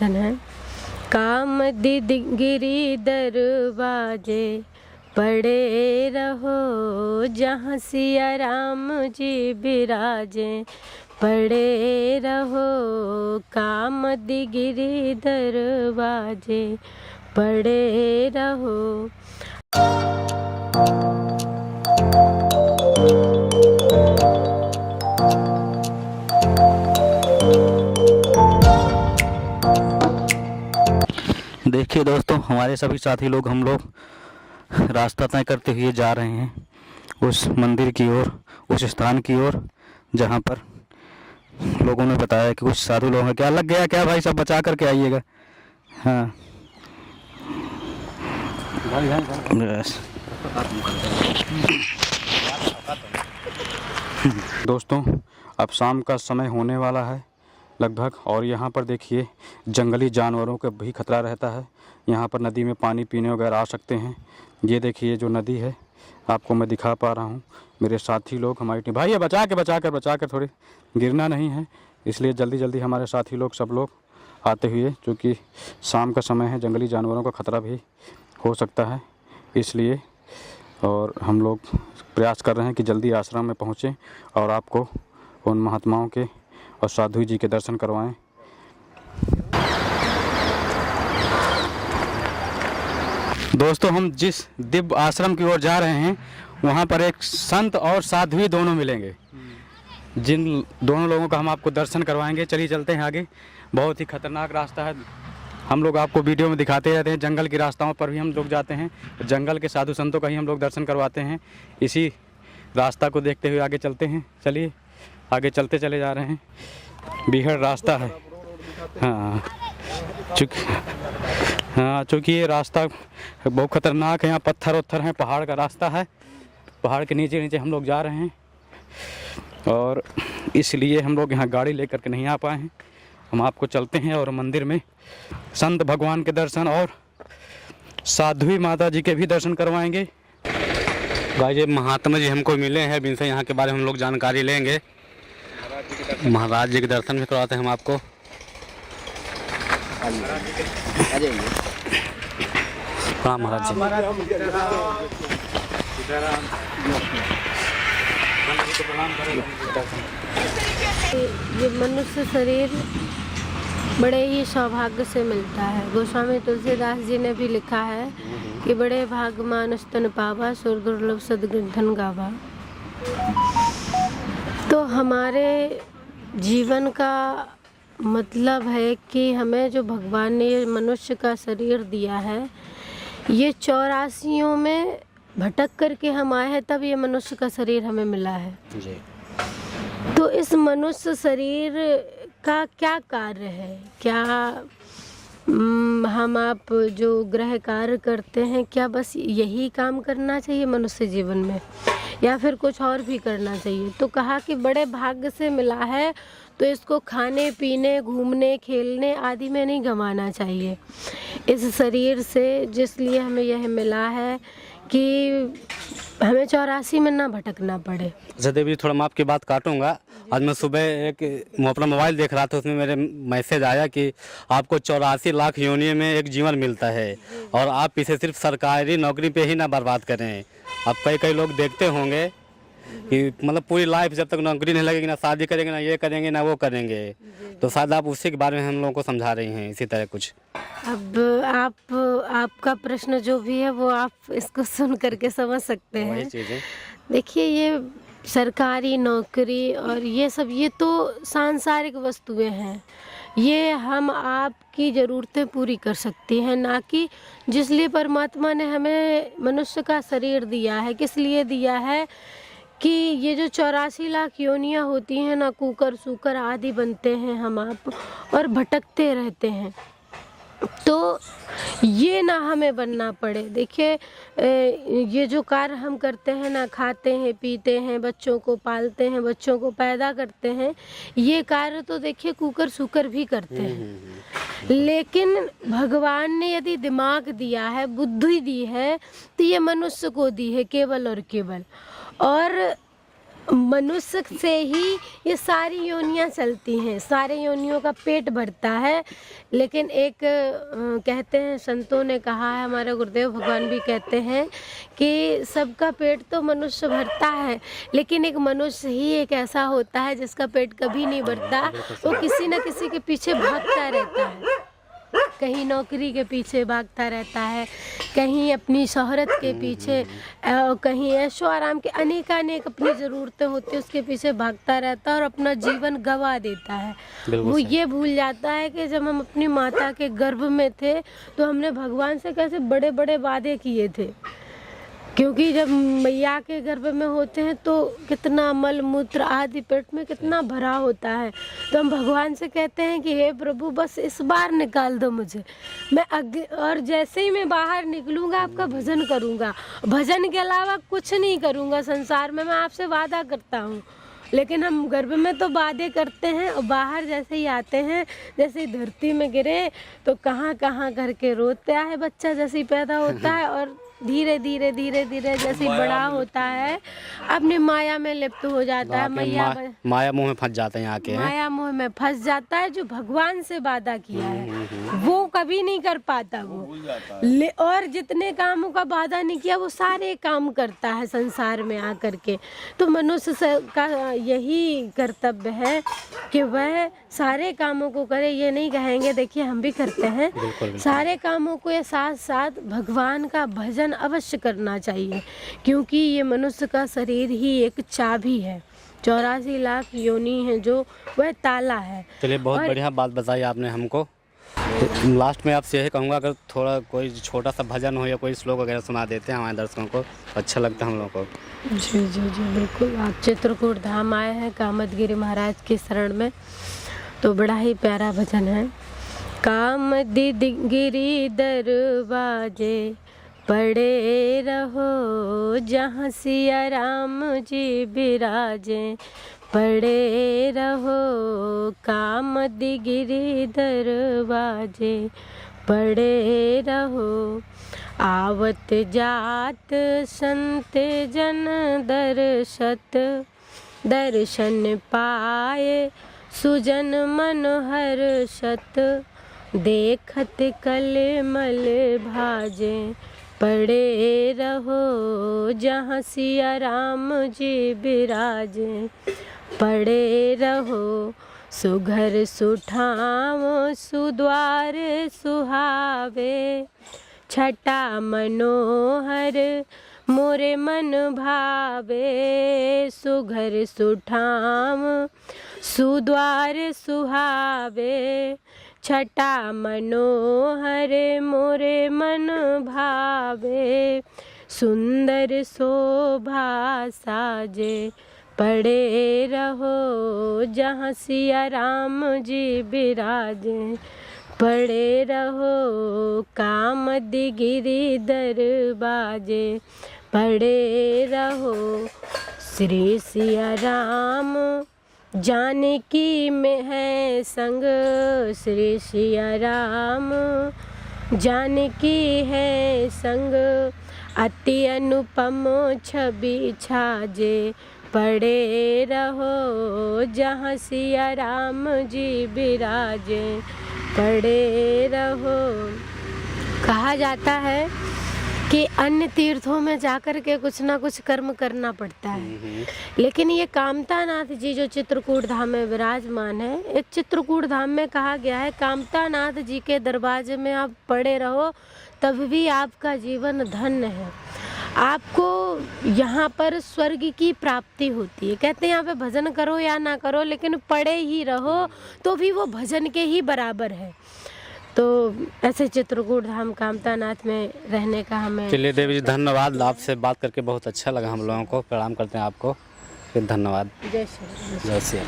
कीर्तन है। काम गिरी दरवाजे पड़े रहो, जहाँ सिया राम जी विराजे पड़े रहो। काम गिरी दरवाजे पड़े रहो। देखिए दोस्तों, हमारे सभी साथी लोग, हम लोग रास्ता तय करते हुए जा रहे हैं उस मंदिर की ओर, उस स्थान की ओर जहां पर लोगों ने बताया कि कुछ साधु लोग हैं। क्या लग गया क्या भाई? सब बचा करके आइएगा। हाँ बस। दोस्तों, अब शाम का समय होने वाला है लगभग, और यहाँ पर देखिए जंगली जानवरों का भी खतरा रहता है। यहाँ पर नदी में पानी पीने वगैरह आ सकते हैं। ये देखिए जो नदी है आपको मैं दिखा पा रहा हूँ। मेरे साथी लोग, हमारी टीम, भाई ये बचा के थोड़ी गिरना नहीं है, इसलिए जल्दी जल्दी हमारे साथी लोग सब लोग आते हुए, क्योंकि शाम का समय है, जंगली जानवरों का खतरा भी हो सकता है, इसलिए और हम लोग प्रयास कर रहे हैं कि जल्दी आश्रम में पहुँचें और आपको उन महात्माओं के और साधु जी के दर्शन करवाएं। दोस्तों, हम जिस दिव्य आश्रम की ओर जा रहे हैं वहाँ पर एक संत और साध्वी दोनों मिलेंगे, जिन दोनों लोगों का हम आपको दर्शन करवाएंगे। चलिए चलते हैं आगे। बहुत ही खतरनाक रास्ता है, हम लोग आपको वीडियो में दिखाते रहते हैं। जंगल की रास्ताओं पर भी हम लोग जाते हैं, जंगल के साधु संतों का ही हम लोग दर्शन करवाते हैं। इसी रास्ता को देखते हुए आगे चलते हैं। चलिए आगे चलते चले जा रहे हैं। बीहड़ रास्ता है। चूँकि ये रास्ता बहुत ख़तरनाक है, यहाँ पत्थर उत्थर हैं, पहाड़ का रास्ता है, पहाड़ के नीचे नीचे हम लोग जा रहे हैं, और इसलिए हम लोग यहाँ गाड़ी लेकर के नहीं आ पाए हैं। हम आपको चलते हैं और मंदिर में संत भगवान के दर्शन और साध्वी माता जी के भी दर्शन करवाएंगे। भाई ये महात्मा जी हमको मिले हैं, इनसे यहाँ के बारे में हम लोग जानकारी लेंगे। महाराज जी के दर्शन भी करवाते हैं हम आपको। हाँ महाराज जी। ये मनुष्य शरीर बड़े ही सौभाग्य से मिलता है। गोस्वामी तुलसीदास जी ने भी लिखा है कि बड़े भाग मानुष तन पावा, सुर दुर्लभ सद्गृधन गावा। तो हमारे जीवन का मतलब है कि हमें जो भगवान ने ये मनुष्य का शरीर दिया है, ये 84 में भटक करके हम आए हैं, तब ये मनुष्य का शरीर हमें मिला है जी। तो इस मनुष्य शरीर का क्या कार्य है? क्या हम आप जो गृह कार्य करते हैं, क्या बस यही काम करना चाहिए मनुष्य जीवन में, या फिर कुछ और भी करना चाहिए? तो कहा कि बड़े भाग्य से मिला है, तो इसको खाने पीने, घूमने, खेलने आदि में नहीं गंवाना चाहिए। इस शरीर से जिसलिए हमें यह मिला है कि हमें 84 में ना भटकना पड़े। अच्छा देवी, थोड़ा मैं आपकी बात काटूंगा। आज मैं सुबह एक अपना मोबाइल देख रहा था, उसमें मेरे मैसेज आया कि आपको 84 लाख योनियों में एक जीवन मिलता है, और आप इसे सिर्फ सरकारी नौकरी पे ही ना बर्बाद करें। अब कई लोग देखते होंगे कि मतलब पूरी लाइफ जब तक नौकरी नहीं लगेगी, ना शादी करेंगे, ना ये करेंगे, ना वो करेंगे, तो शायद आप उसी के बारे में हम लोगों को समझा रही हैं इसी तरह कुछ। अब आपका प्रश्न जो भी है वो आप इसको सुन करके समझ सकते हैं। देखिए, ये सरकारी नौकरी और ये सब, ये तो सांसारिक वस्तुएं हैं। ये हम आपकी ज़रूरतें पूरी कर सकती हैं, ना कि जिसलिए परमात्मा ने हमें मनुष्य का शरीर दिया है। किस लिए दिया है कि ये जो 84 लाख योनियाँ होती हैं ना, कुकर सूकर आदि बनते हैं हम आप, और भटकते रहते हैं, तो ये ना हमें बनना पड़े। देखिए, ये जो कार्य हम करते हैं ना, खाते हैं, पीते हैं, बच्चों को पालते हैं, बच्चों को पैदा करते हैं, ये कार्य तो देखिए कुकर सूकर भी करते हैं। लेकिन भगवान ने यदि दिमाग दिया है, बुद्धि दी है, तो ये मनुष्य को दी है केवल और केवल। और मनुष्य से ही ये सारी योनियां चलती हैं, सारे योनियों का पेट भरता है। लेकिन एक कहते हैं, संतों ने कहा है, हमारे गुरुदेव भगवान भी कहते हैं कि सबका पेट तो मनुष्य भरता है, लेकिन एक मनुष्य ही एक ऐसा होता है जिसका पेट कभी नहीं भरता। वो किसी न किसी के पीछे भागता रहता है, कहीं नौकरी के पीछे भागता रहता है, कहीं अपनी शोहरत के पीछे, कहीं ऐशो आराम के अनेकानेक अपनी ज़रूरतें होती है उसके पीछे भागता रहता है और अपना जीवन गंवा देता है। वो ये भूल जाता है कि जब हम अपनी माता के गर्भ में थे तो हमने भगवान से कैसे बड़े बड़े वादे किए थे, क्योंकि जब मैया के गर्भ में होते हैं तो कितना मल मूत्र आदि पेट में कितना भरा होता है। तो हम भगवान से कहते हैं कि हे प्रभु बस इस बार निकाल दो मुझे, मैं और जैसे ही मैं बाहर निकलूंगा आपका भजन करूंगा, भजन के अलावा कुछ नहीं करूंगा संसार में, मैं आपसे वादा करता हूँ। लेकिन हम गर्भ में तो वादे करते हैं और बाहर जैसे ही आते हैं, जैसे ही धरती में गिरे तो कहाँ कहाँ करके रोता है बच्चा जैसे ही पैदा होता है, और धीरे धीरे धीरे धीरे जैसे बड़ा होता है अपनी माया में लिप्त हो जाता है। माया मोह में फंस जाते हैं, आके माया मोह में फंस जाता है। जो भगवान से वादा किया है वो कभी नहीं कर पाता वो, और जितने कामों का वादा नहीं किया वो सारे काम करता है संसार में आकर के। तो मनुष्य का यही कर्तव्य है कि वह सारे कामों को करे। ये नहीं कहेंगे, देखिए हम भी करते हैं सारे कामों को, ये साथ साथ भगवान का भजन अवश्य करना चाहिए, क्योंकि ये मनुष्य का शरीर ही एक चाबी है। 84 लाख योनि है जो वह ताला है। चलिए बहुत बढ़िया बात बताई आपने हमको। लास्ट में आपसे यही कहूँगा, अगर थोड़ा कोई छोटा सा भजन हो या कोई श्लोक वगैरह सुना देते हैं हमारे दर्शकों को, अच्छा लगता है हम लोगों को। जी जी जी बिल्कुल। आप चित्रकूट धाम आए हैं कामदगिरी महाराज की शरण में, तो बड़ा ही प्यारा भजन है। कामदगिरी दरवाजे पड़े रहो जहाँ सिया राम जी बिराजे, पड़े रहो कामदगिरी दरवाजे पड़े रहो। आवत जात संत जन दर्शन पाए, सुजन मन हर्षत, देखत कलमल भाजे, पड़े रहो जहाँ सिया राम जी बिराजे, पड़े रहो। सुघर सुठावो सुद्वार सुहावे, छटा मनोहर मोरे मन भावे, सुघर सुठाव सुद्वार सुहावे, छटा मनोहर मोरे मन भावे, सुंदर शोभा साजे, पड़े रहो जहाँ सिया राम जी बिराजे, पड़े रहो कामदगिरी दरवाजे, पड़े रहो। श्री सिया राम जानकी में है संग, श्री सिया राम जानकी है संग, अति अनुपम छवि छाजे, पड़े रहो जहाँ सिया राम जी बिराजे, पड़े रहो। कहा जाता है कि अन्य तीर्थों में जाकर के कुछ ना कुछ कर्म करना पड़ता है, लेकिन ये कामता नाथ जी जो चित्रकूट धाम में विराजमान है, एक चित्रकूट धाम में कहा गया है कामता नाथ जी के दरवाजे में आप पड़े रहो तब भी आपका जीवन धन्य है। आपको यहाँ पर स्वर्ग की प्राप्ति होती है। कहते हैं यहाँ पे भजन करो या ना करो, लेकिन पड़े ही रहो तो भी वो भजन के ही बराबर है। तो ऐसे चित्रकूट धाम कामता नाथ में रहने का हमें। चलिए देवी जी धन्यवाद, आपसे बात करके बहुत अच्छा लगा हम लोगों को। प्रणाम करते हैं आपको, फिर धन्यवाद। जय श्री राम। जय श्री राम।